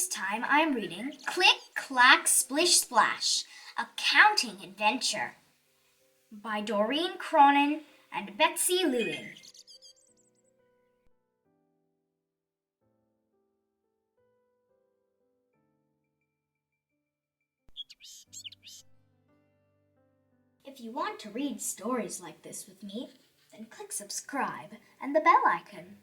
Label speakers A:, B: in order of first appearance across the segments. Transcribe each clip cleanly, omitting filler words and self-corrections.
A: This time I'm reading Click, Clack, Splish, Splash, A Counting Adventure by Doreen Cronin and Betsy Lewin. If you want to read stories like this with me, then click subscribe and the bell icon.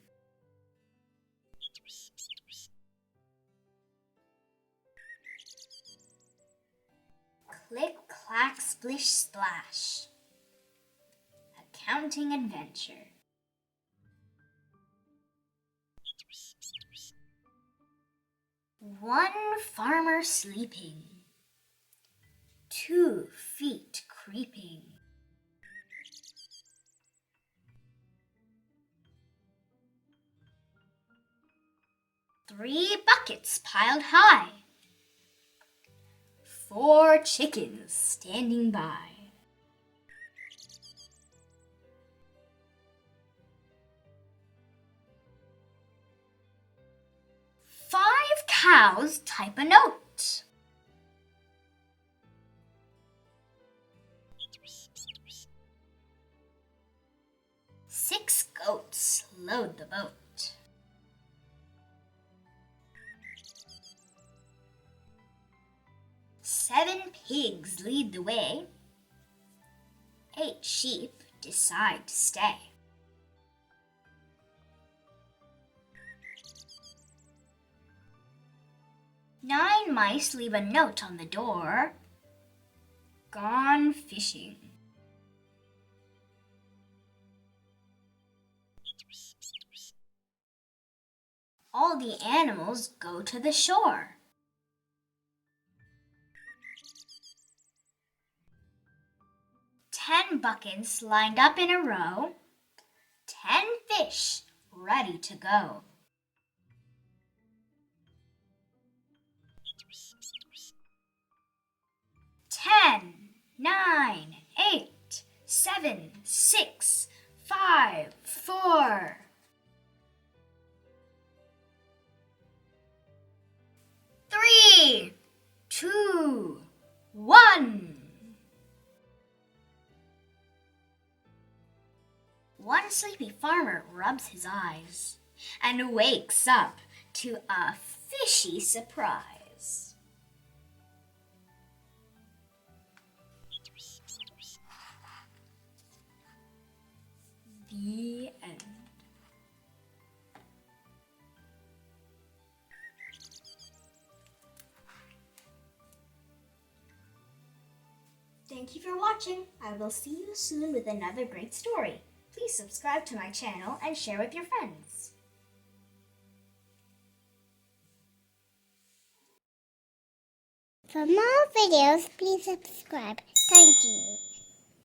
A: Click, clack, splish, splash. A counting adventure. One farmer sleeping, 2 feet creeping. 3 buckets piled high. 4 chickens standing by. 5 cows type a note. 6 goats load the boat. 7 pigs lead the way. 8 sheep decide to stay. 9 mice leave a note on the door. Gone fishing. All the animals go to the shore. 10 buckets lined up in a row. 10 fish ready to go. 10, 9, 8, 7, 6, 5, 4. 3, 2, 1. One sleepy farmer rubs his eyes and wakes up to a fishy surprise. The end. Thank you for watching. I will see you soon with another great story. Please subscribe to my channel and share with your friends.
B: For more videos, please subscribe. Thank you.